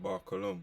Barcolum.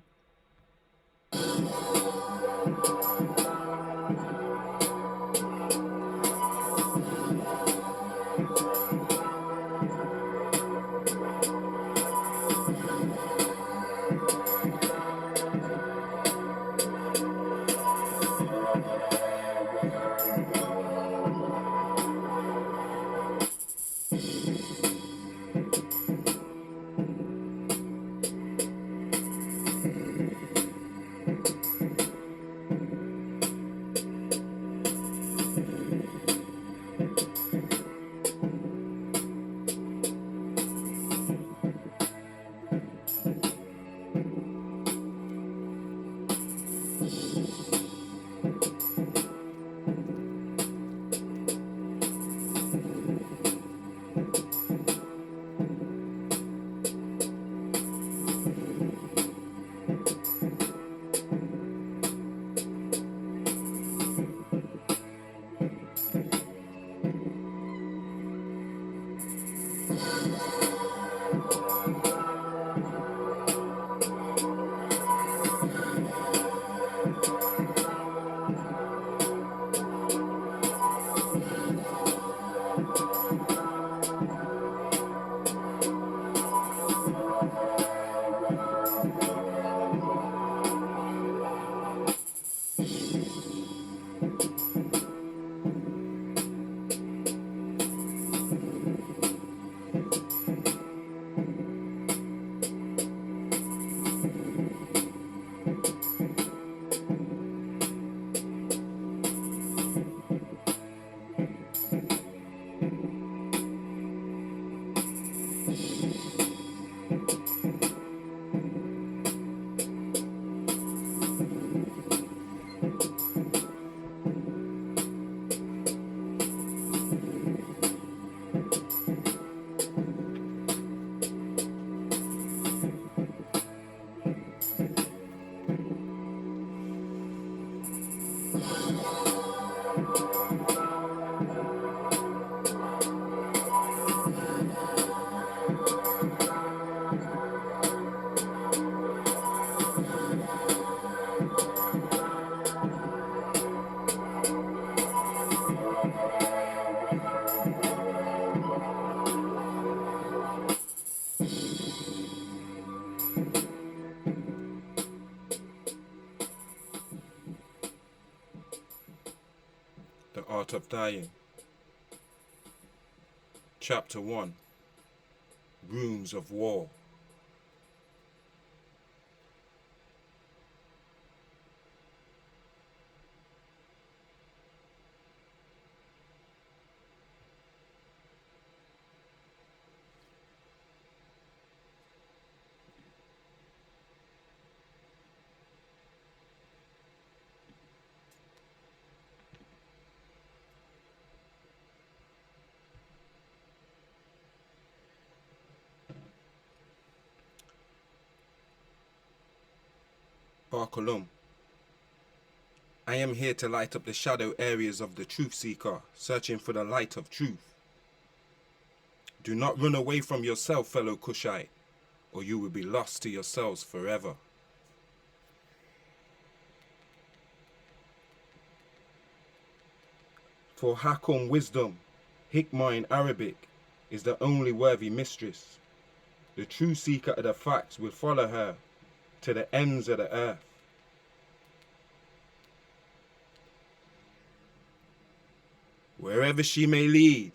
The Art of Dying. Chapter 1. Rooms of War. Barcolum. I am here to light up the shadow areas of the truth seeker, searching for the light of truth. Do not run away from yourself, fellow Kushite, or you will be lost to yourselves forever. For Hakum wisdom, Hikmah in Arabic, is the only worthy mistress. The true seeker of the facts will follow her to the ends of the earth. Wherever she may lead,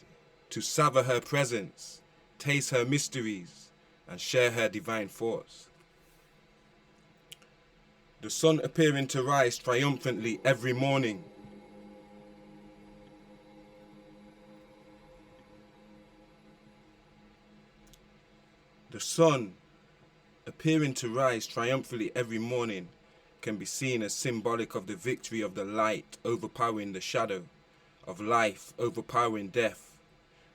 to savor her presence, taste her mysteries, and share her divine thoughts. The sun appearing to rise triumphantly every morning. The sun appearing to rise triumphantly every morning can be seen as symbolic of the victory of the light overpowering the shadow, of life overpowering death.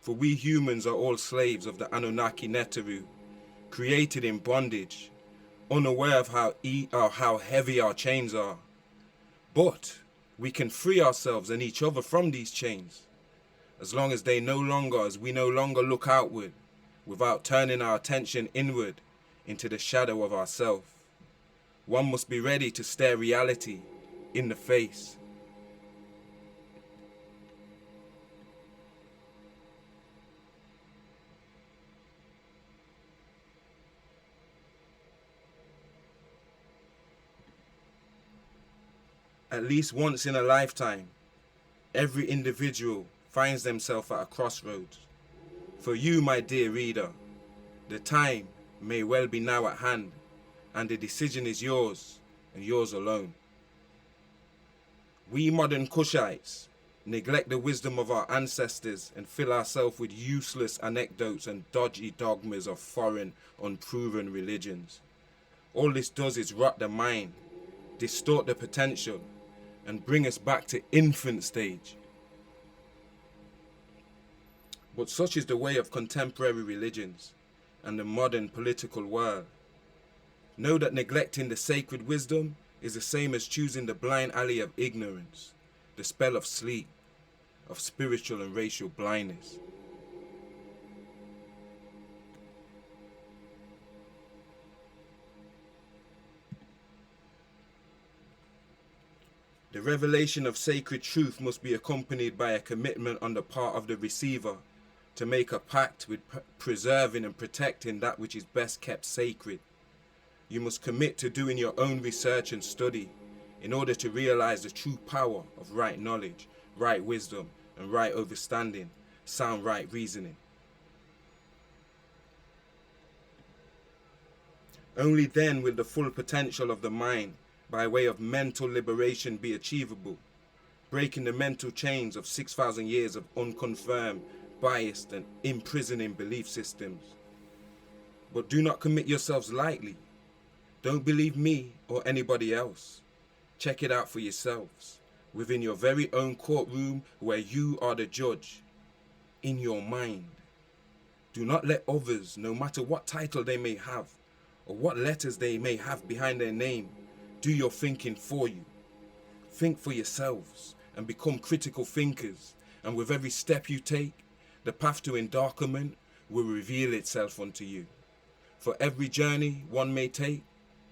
For we humans are all slaves of the Anunnaki Neteru, created in bondage, unaware of how heavy our chains are. But we can free ourselves and each other from these chains, as long as we no longer look outward, without turning our attention inward into the shadow of ourself. One must be ready to stare reality in the face. At least once in a lifetime, every individual finds themselves at a crossroads. For you, my dear reader, the time may well be now at hand, and the decision is yours and yours alone. We modern Kushites neglect the wisdom of our ancestors and fill ourselves with useless anecdotes and dodgy dogmas of foreign, unproven religions. All this does is rot the mind, distort the potential, and bring us back to infant stage. But such is the way of contemporary religions and the modern political world. Know that neglecting the sacred wisdom is the same as choosing the blind alley of ignorance, the spell of sleep, of spiritual and racial blindness. The revelation of sacred truth must be accompanied by a commitment on the part of the receiver to make a pact with preserving and protecting that which is best kept sacred. You must commit to doing your own research and study in order to realize the true power of right knowledge, right wisdom, and right understanding, sound right reasoning. Only then will the full potential of the mind by way of mental liberation be achievable, breaking the mental chains of 6,000 years of unconfirmed, biased, and imprisoning belief systems. But do not commit yourselves lightly. Don't believe me or anybody else. Check it out for yourselves, within your very own courtroom where you are the judge, in your mind. Do not let others, no matter what title they may have, or what letters they may have behind their name, do your thinking for you. Think for yourselves and become critical thinkers, and with every step you take, the path to endarkenment will reveal itself unto you. For every journey one may take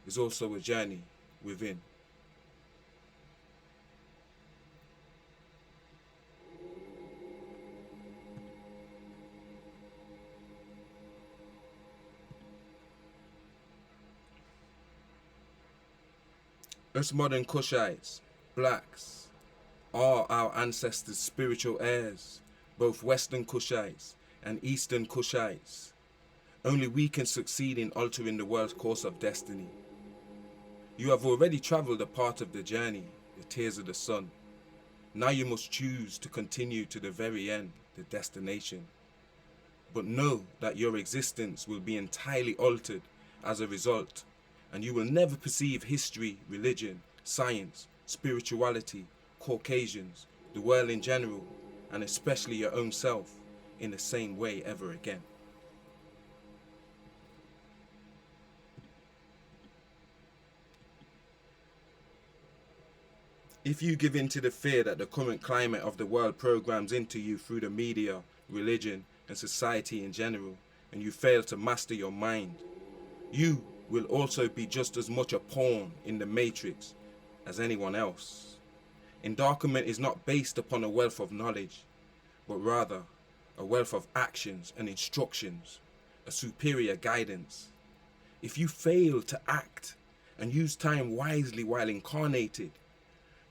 is also a journey within. Us modern Kushites, blacks, are our ancestors' spiritual heirs, both Western Kushites and Eastern Kushites. Only we can succeed in altering the world's course of destiny. You have already traveled a part of the journey, the tears of the sun. Now you must choose to continue to the very end, the destination. But know that your existence will be entirely altered as a result, and you will never perceive history, religion, science, spirituality, Caucasians, the world in general, and especially your own self, in the same way ever again. If you give in to the fear that the current climate of the world programs into you through the media, religion, and society in general, and you fail to master your mind, you will also be just as much a pawn in the matrix as anyone else. Endarkenment is not based upon a wealth of knowledge, but rather a wealth of actions and instructions, a superior guidance. If you fail to act and use time wisely while incarnated,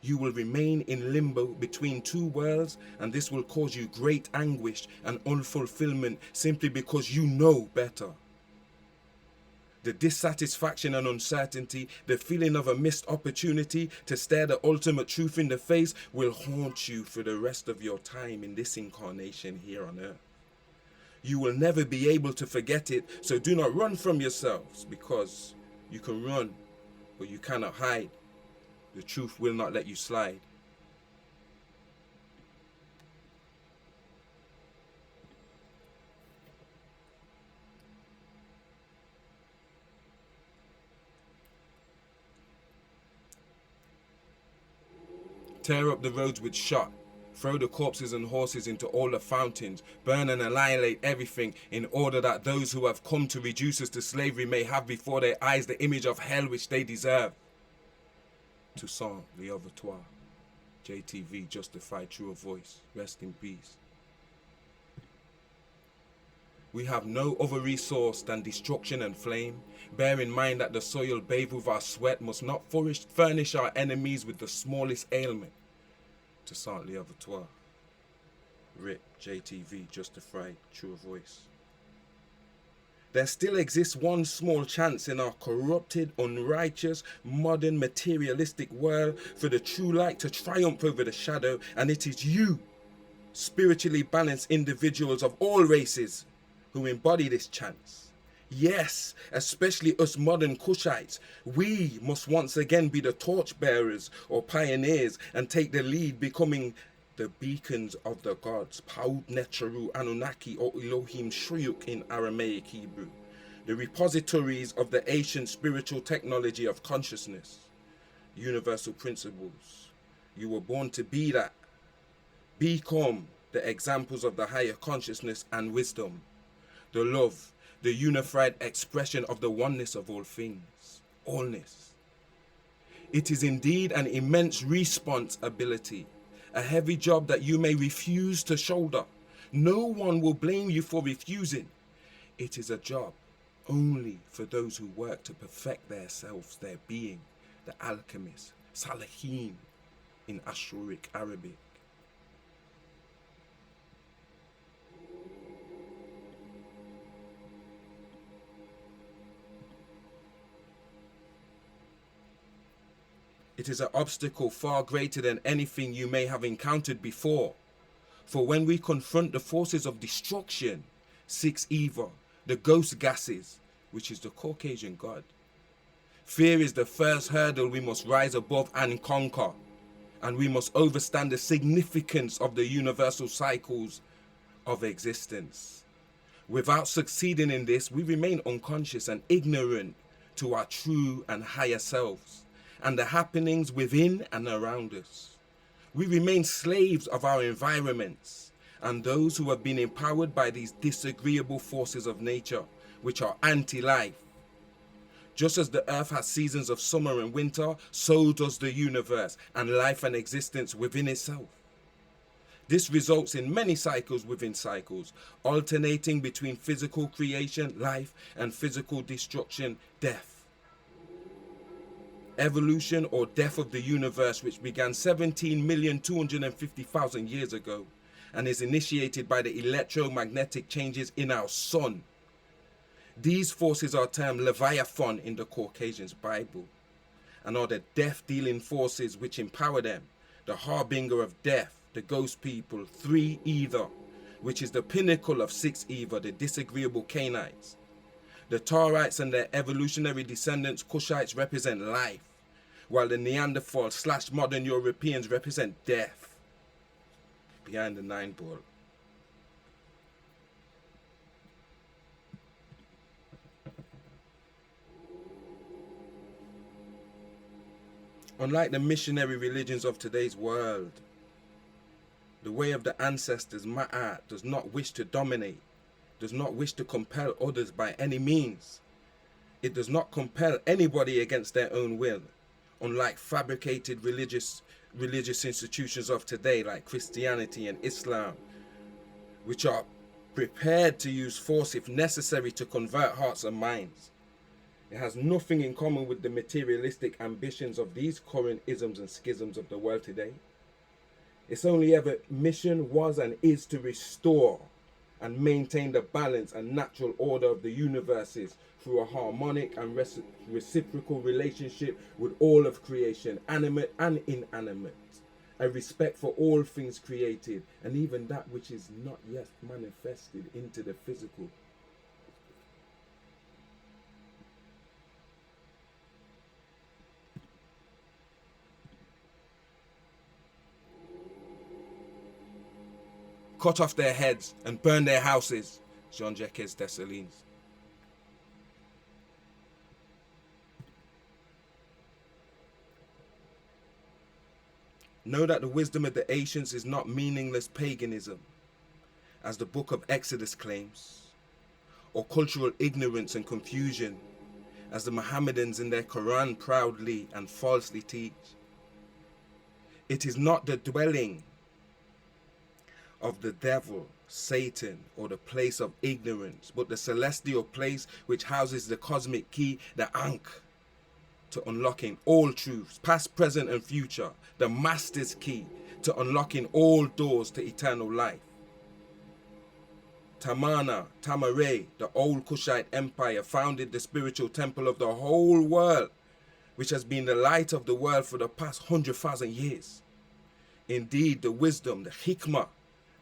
you will remain in limbo between two worlds, and this will cause you great anguish and unfulfillment simply because you know better. The dissatisfaction and uncertainty, the feeling of a missed opportunity to stare the ultimate truth in the face will haunt you for the rest of your time in this incarnation here on earth. You will never be able to forget it, so do not run from yourselves, because you can run, but you cannot hide. The truth will not let you slide. Tear up the roads with shot, Throw the corpses and horses into all the fountains. Burn and annihilate everything in order that those who have come to reduce us to slavery may have before their eyes the image of hell which they deserve. Toussaint Louverture. JTV, justified through a voice. Rest in peace. We have no other resource than destruction and flame. Bear in mind that the soil bathed with our sweat must not furnish our enemies with the smallest ailment. Toussaint Louverture. RIP, JTV, justified through a voice. There still exists one small chance in our corrupted, unrighteous, modern, materialistic world for the true light to triumph over the shadow, and it is you, spiritually balanced individuals of all races, who embody this chance. Yes, especially us modern Cushites, we must once again be the torchbearers or pioneers and take the lead, becoming the beacons of the gods, Paud Necharu Anunnaki or Elohim Shriuk in Aramaic Hebrew, the repositories of the ancient spiritual technology of consciousness, universal principles. You were born to be that. Become the examples of the higher consciousness and wisdom, the love, the unified expression of the oneness of all things, allness. It is indeed an immense responsibility, a heavy job that you may refuse to shoulder. No one will blame you for refusing. It is a job only for those who work to perfect themselves, their being, the alchemists, Salahin in Ashuric Arabic. It is an obstacle far greater than anything you may have encountered before. For when we confront the forces of destruction, six Eva, the ghost gases, which is the Caucasian god, fear is the first hurdle we must rise above and conquer. And we must overstand the significance of the universal cycles of existence. Without succeeding in this, we remain unconscious and ignorant to our true and higher selves and the happenings within and around us. We remain slaves of our environments and those who have been empowered by these disagreeable forces of nature, which are anti-life. Just as the earth has seasons of summer and winter, so does the universe and life and existence within itself. This results in many cycles within cycles, alternating between physical creation, life, and physical destruction, death. Evolution or death of the universe, which began 17,250,000 years ago and is initiated by the electromagnetic changes in our sun. These forces are termed Leviathan in the Caucasian's Bible and are the death-dealing forces which empower them, the harbinger of death, the ghost people, three Ether, which is the pinnacle of six Eva, the disagreeable Canaanites. The Taurites and their evolutionary descendants, Cushites, represent life, while the Neanderthal / modern Europeans represent death. Behind the 9 ball. Unlike the missionary religions of today's world, the way of the ancestors, Ma'at, does not wish to dominate, does not wish to compel others by any means. It does not compel anybody against their own will, unlike fabricated religious institutions of today like Christianity and Islam, which are prepared to use force if necessary to convert hearts and minds. It has nothing in common with the materialistic ambitions of these current isms and schisms of the world today. Its only ever mission was and is to restore and maintain the balance and natural order of the universes through a harmonic and reciprocal relationship with all of creation, animate and inanimate, a respect for all things created, and even that which is not yet manifested into the physical. Cut off their heads and burn their houses. Jean-Jacques Dessalines. Know that the wisdom of the ancients is not meaningless paganism, as the book of Exodus claims, or cultural ignorance and confusion, as the Mohammedans in their Quran proudly and falsely teach. It is not the dwelling of the devil, Satan, or the place of ignorance, but the celestial place which houses the cosmic key, the Ankh, to unlocking all truths, past, present, and future, the master's key to unlocking all doors to eternal life. Tamare, the old Kushite empire, founded the spiritual temple of the whole world, which has been the light of the world for the past 100,000 years. Indeed, the wisdom, the hikmah,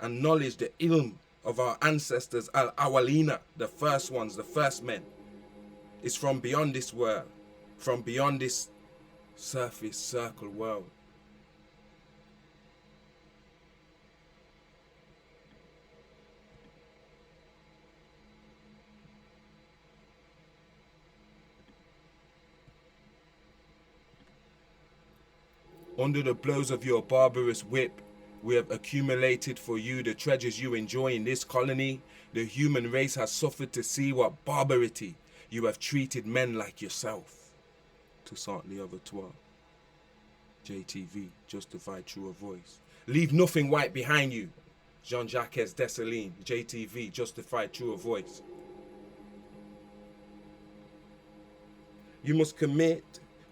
and knowledge, the ilm of our ancestors, al-awalina, the first ones, the first men, is from beyond this world, from beyond this surface circle world. Under the blows of your barbarous whip, we have accumulated for you the treasures you enjoy in this colony. The human race has suffered to see what barbarity you have treated men like yourself. Toussaint L'Ouverture. JTV, Justified Truer Voice. Leave nothing white behind you. Jean-Jacques Dessalines, JTV, Justified Truer Voice. You must commit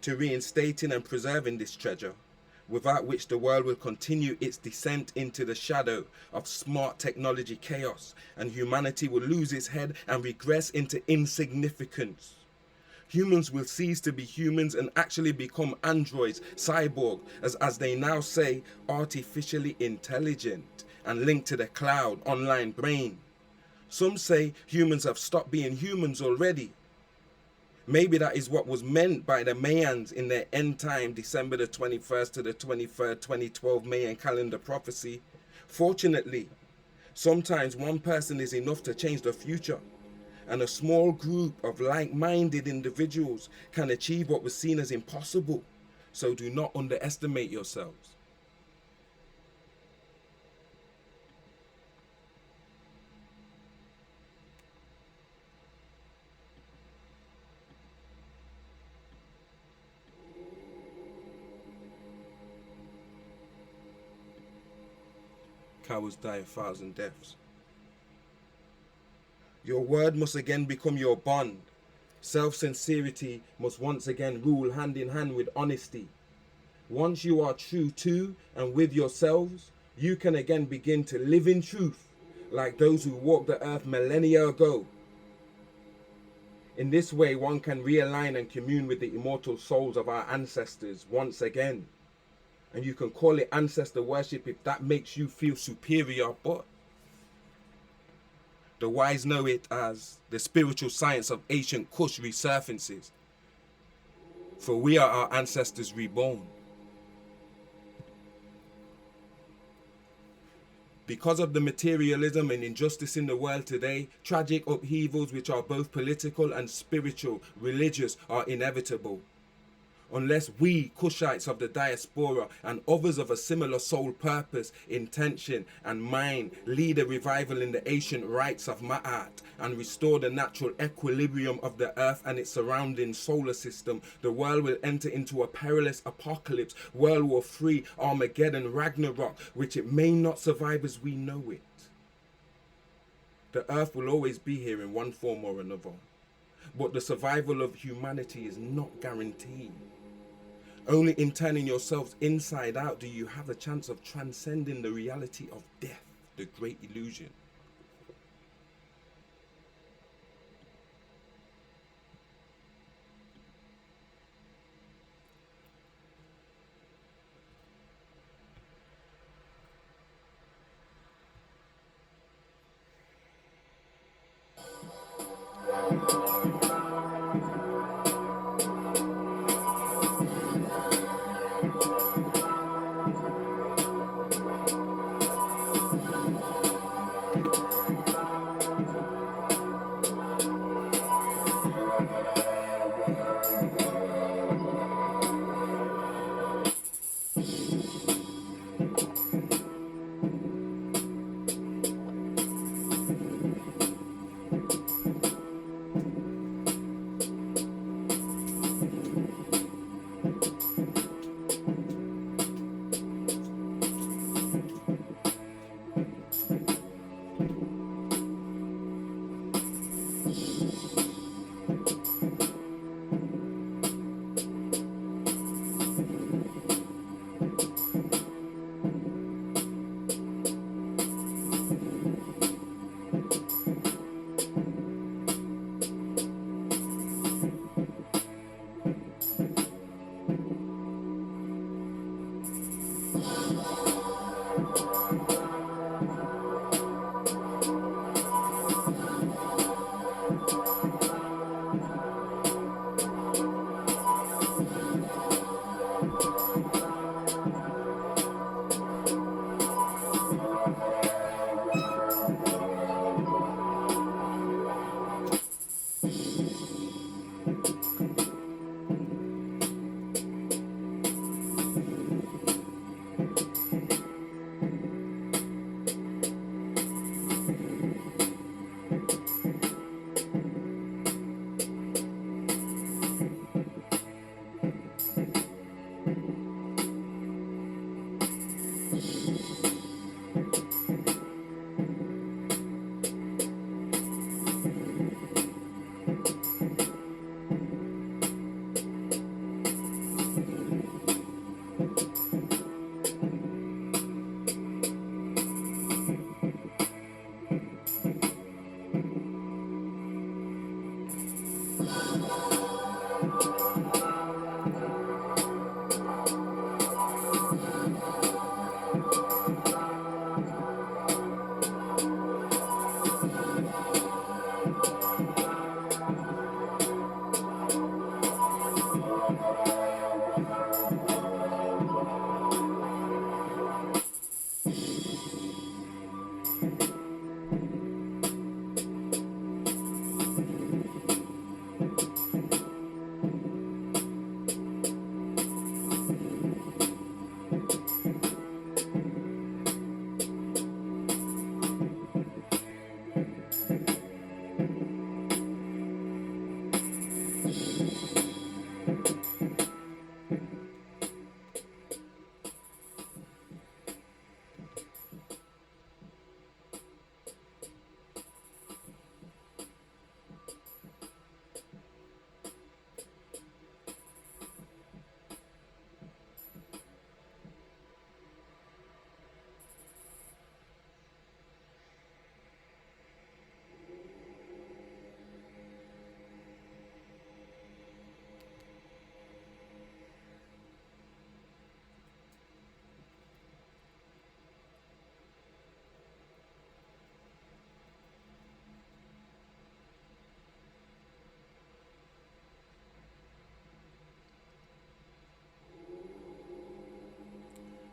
to reinstating and preserving this treasure, without which the world will continue its descent into the shadow of smart technology chaos, and humanity will lose its head and regress into insignificance. Humans will cease to be humans and actually become androids, cyborg, as they now say, artificially intelligent and linked to the cloud, online brain. Some say humans have stopped being humans already. Maybe that is what was meant by the Mayans in their end time, December the 21st to the 23rd, 2012 Mayan calendar prophecy. Fortunately, sometimes one person is enough to change the future, and a small group of like-minded individuals can achieve what was seen as impossible. So do not underestimate yourselves. Cowards die 1,000 deaths. Your word must again become your bond. Self-sincerity must once again rule hand in hand with honesty. Once you are true to and with yourselves, you can again begin to live in truth, like those who walked the earth millennia ago. In this way, one can realign and commune with the immortal souls of our ancestors once again. And you can call it ancestor worship if that makes you feel superior, but the wise know it as the spiritual science of ancient Kush resurfaces. For we are our ancestors reborn. Because of the materialism and injustice in the world today, tragic upheavals which are both political and spiritual, religious, are inevitable. Unless we, Kushites of the diaspora and others of a similar soul purpose, intention and mind lead a revival in the ancient rites of Ma'at and restore the natural equilibrium of the earth and its surrounding solar system, the world will enter into a perilous apocalypse, World War III, Armageddon, Ragnarok, which it may not survive as we know it. The earth will always be here in one form or another, but the survival of humanity is not guaranteed. Only in turning yourselves inside out do you have a chance of transcending the reality of death, the great illusion.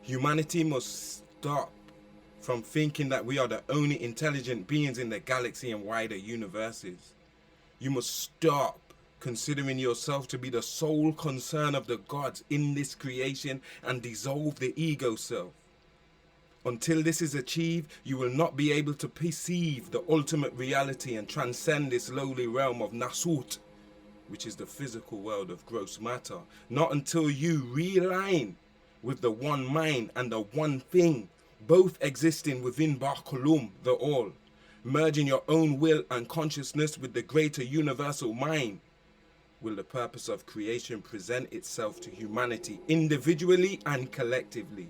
Humanity must stop from thinking that we are the only intelligent beings in the galaxy and wider universes. You must stop considering yourself to be the sole concern of the gods in this creation and dissolve the ego self. Until this is achieved, you will not be able to perceive the ultimate reality and transcend this lowly realm of Nasut, which is the physical world of gross matter. Not until you realign with the one mind and the one thing, both existing within Barkulum, the all, merging your own will and consciousness with the greater universal mind, will the purpose of creation present itself to humanity individually and collectively.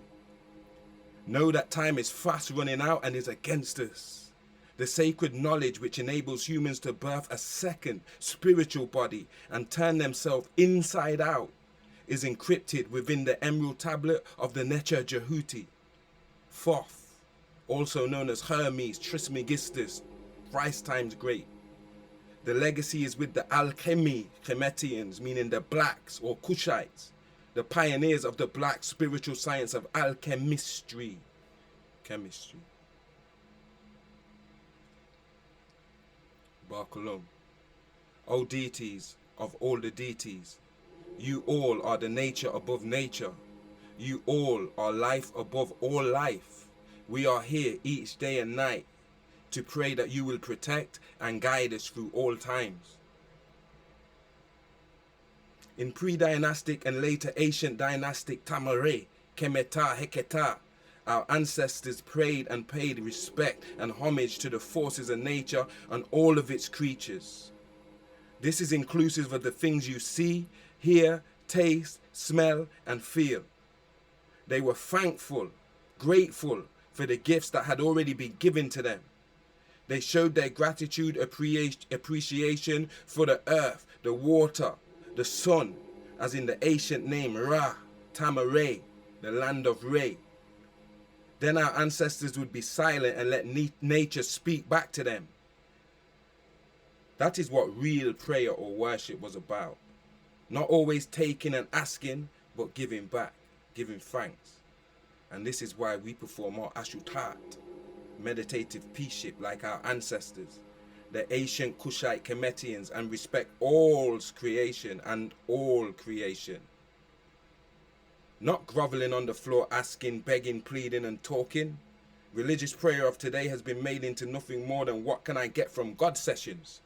Know that time is fast running out and is against us. The sacred knowledge which enables humans to birth a second spiritual body and turn themselves inside out is encrypted within the emerald tablet of the Necher Jehuti. Thoth, also known as Hermes Trismegistus, thrice times great. The legacy is with the alchemy, Chemetians, meaning the blacks or Kushites, the pioneers of the black spiritual science of alchemistry. Chemistry. Barkulum. O deities of all the deities, you all are the nature above nature. You all are life above all life. We are here each day and night to pray that you will protect and guide us through all times. In pre-dynastic and later ancient dynastic Tamare, Kemeta, Heketa, our ancestors prayed and paid respect and homage to the forces of nature and all of its creatures. This is inclusive of the things you see, hear, taste, smell, and feel. They were thankful, grateful for the gifts that had already been given to them. They showed their gratitude, appreciation for the earth, the water, the sun, as in the ancient name Ra, Tamaray, the land of Re. Then our ancestors would be silent and let nature speak back to them. That is what real prayer or worship was about. Not always taking and asking, but giving back, giving thanks. And this is why we perform our Ashutat, meditative peaceship like our ancestors, the ancient Kushite Kemetians, and respect all's creation and all creation. Not groveling on the floor, asking, begging, pleading, and talking. Religious prayer of today has been made into nothing more than what can I get from God sessions.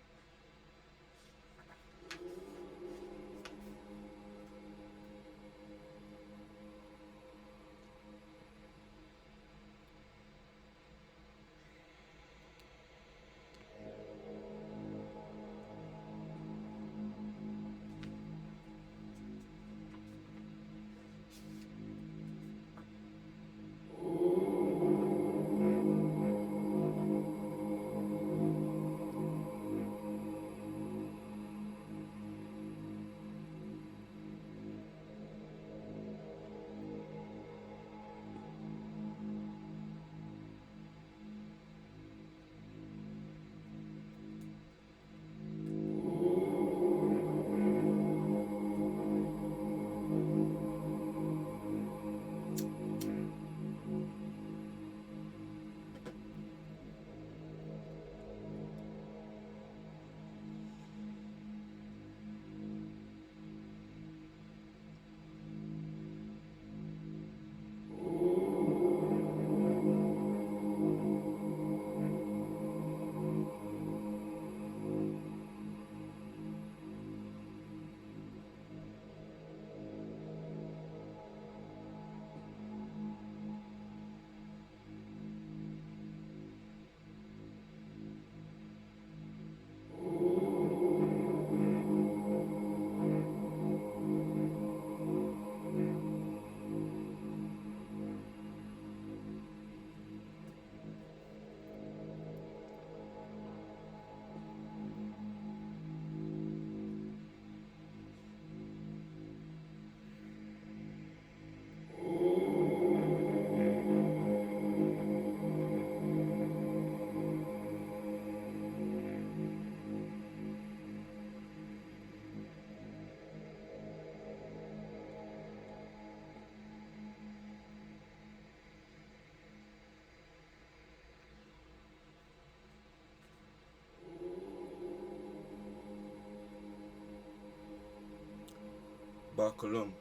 Barkalum.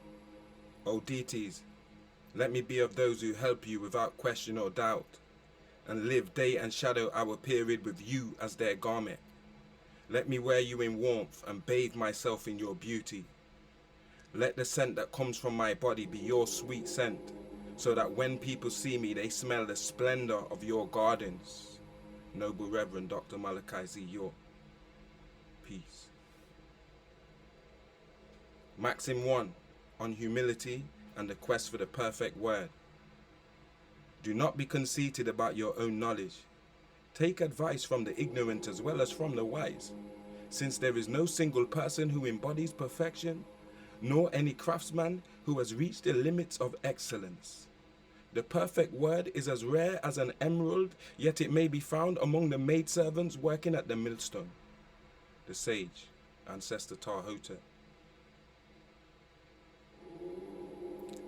O deities, let me be of those who help you without question or doubt, and live day and shadow hour period with you as their garment. Let me wear you in warmth and bathe myself in your beauty. Let the scent that comes from my body be your sweet scent, so that when people see me, they smell the splendor of your gardens. Noble Reverend Dr. Malachi Z. York. Peace. Maxim 1, on humility and the quest for the perfect word. Do not be conceited about your own knowledge. Take advice from the ignorant as well as from the wise, since there is no single person who embodies perfection, nor any craftsman who has reached the limits of excellence. The perfect word is as rare as an emerald, yet it may be found among the maidservants working at the millstone. The sage, Ancestor Tarhota.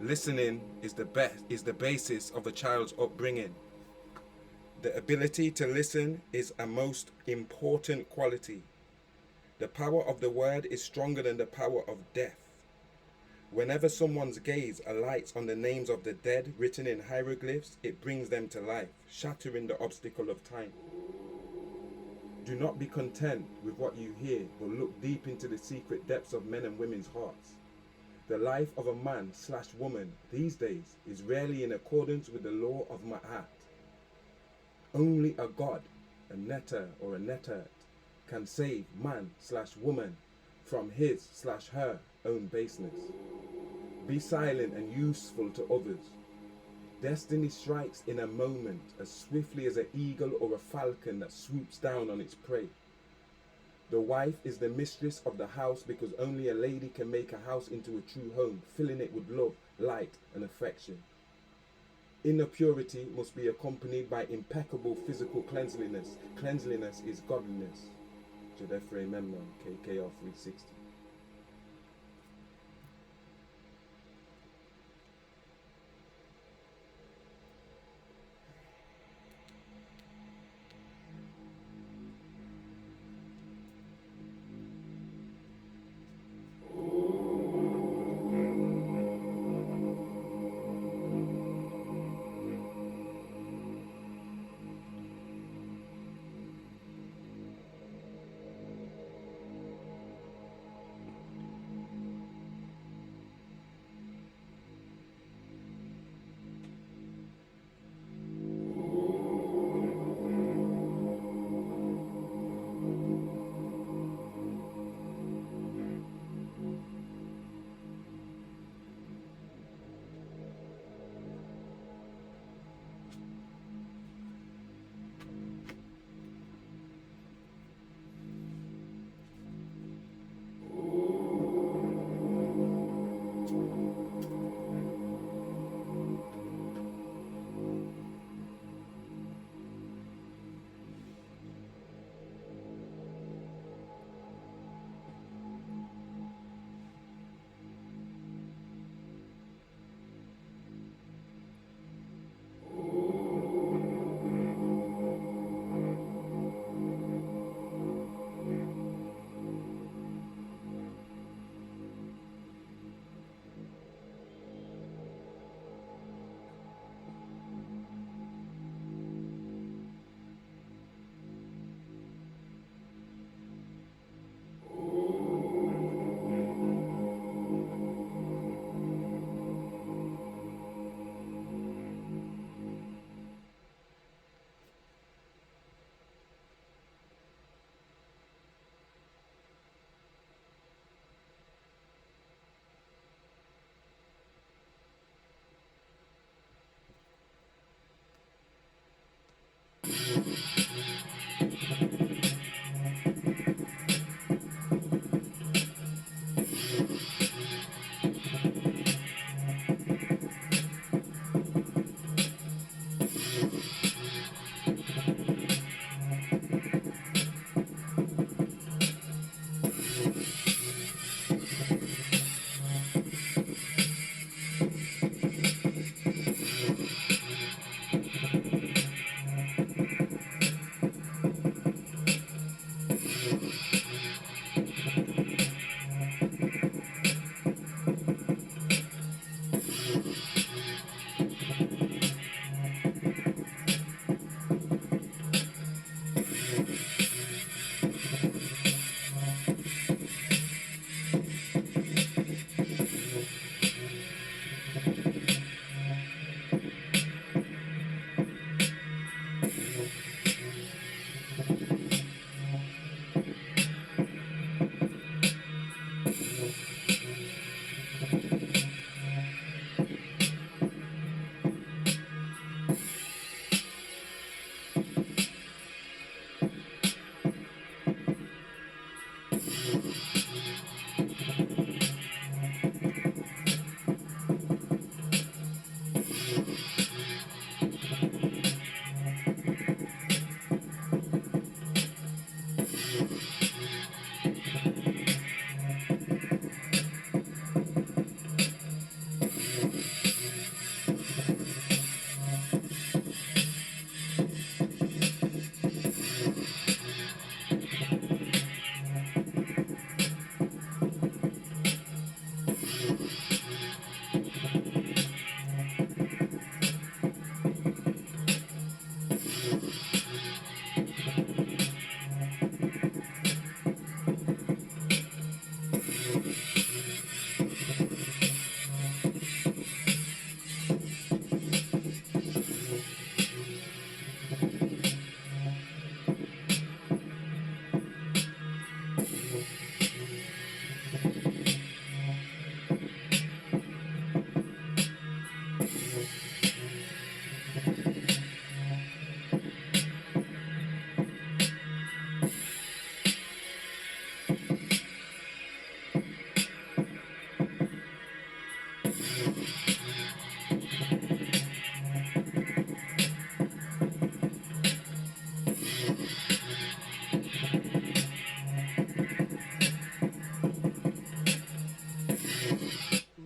Listening is the basis of a child's upbringing. The ability to listen is a most important quality. The power of the word is stronger than the power of death. Whenever someone's gaze alights on the names of the dead written in hieroglyphs, it brings them to life, shattering the obstacle of time. Do not be content with what you hear, but look deep into the secret depths of men and women's hearts. The life of a man/woman these days is rarely in accordance with the law of Ma'at. Only a god, a netter or a nettert, can save man/woman from his/her own baseness. Be silent and useful to others. Destiny strikes in a moment as swiftly as an eagle or a falcon that swoops down on its prey. The wife is the mistress of the house because only a lady can make a house into a true home, filling it with love, light, and affection. Inner purity must be accompanied by impeccable physical cleanliness. Cleanliness is godliness. Jodefre Memnon, KKR 360.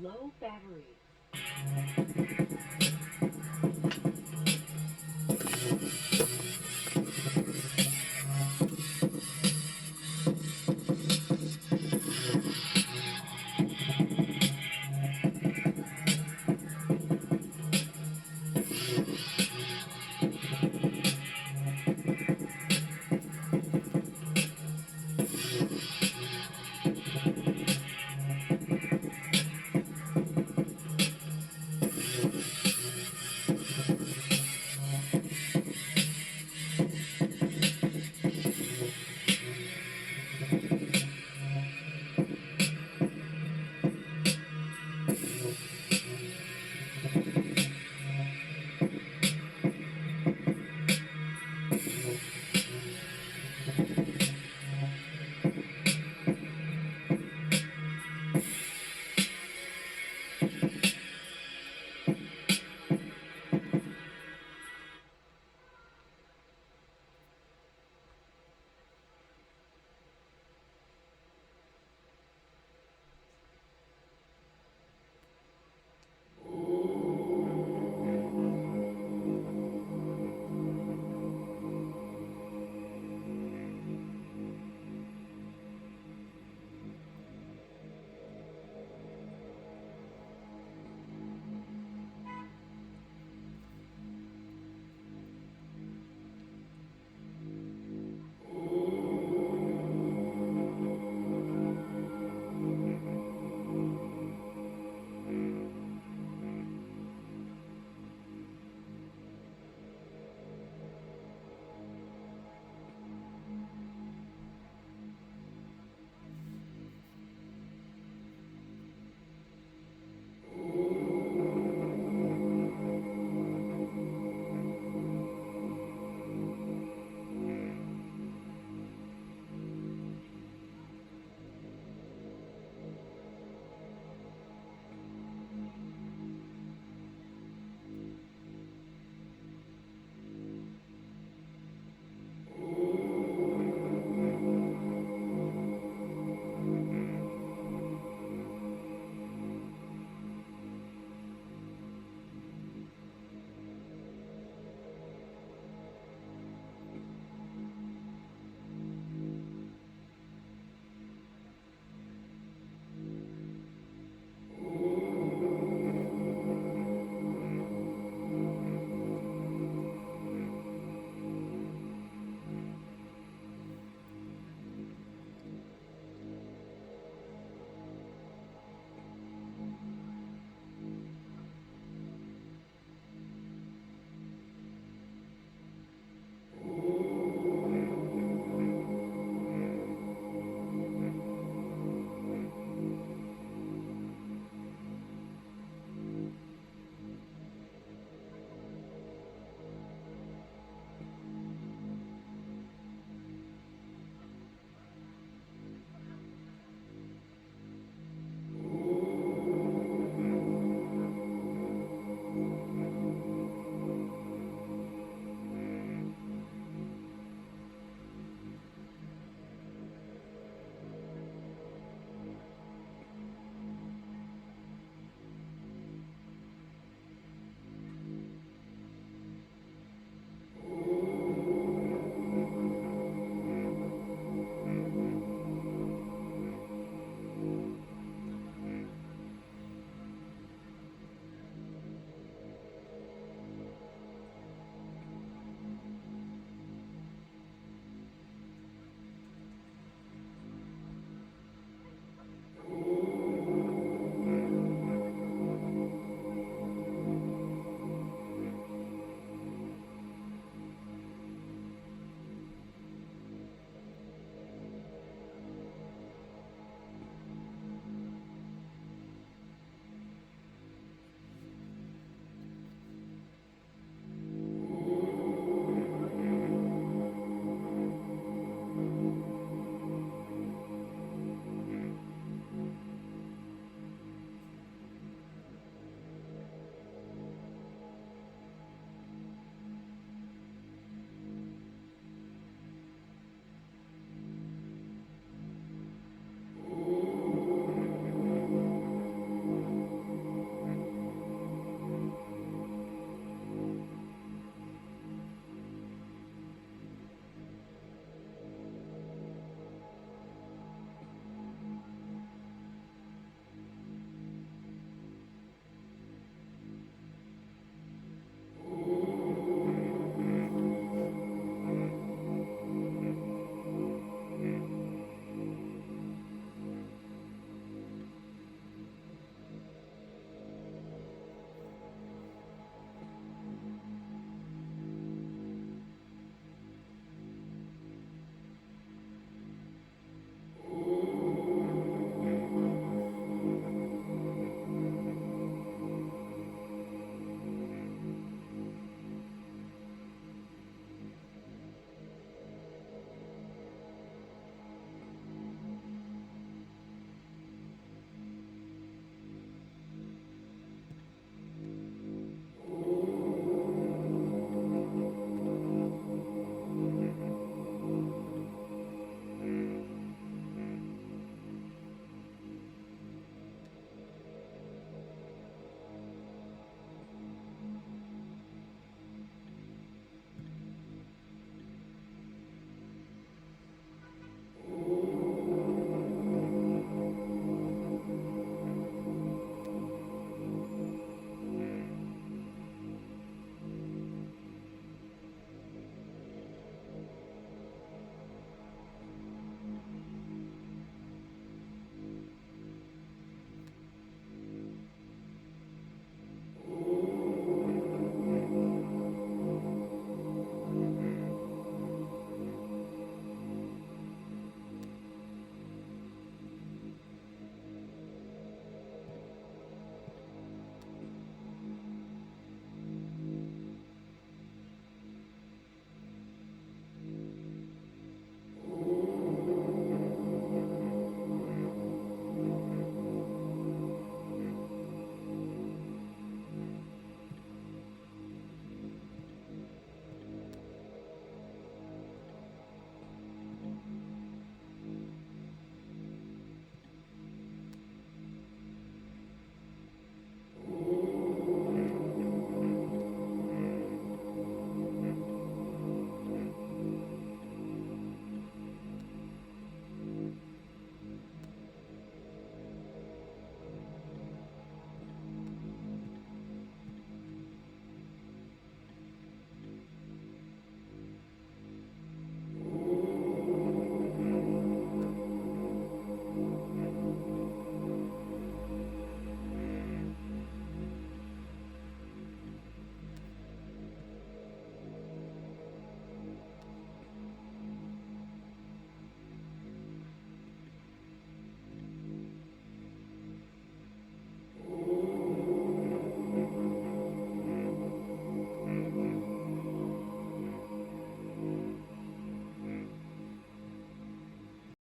Low battery.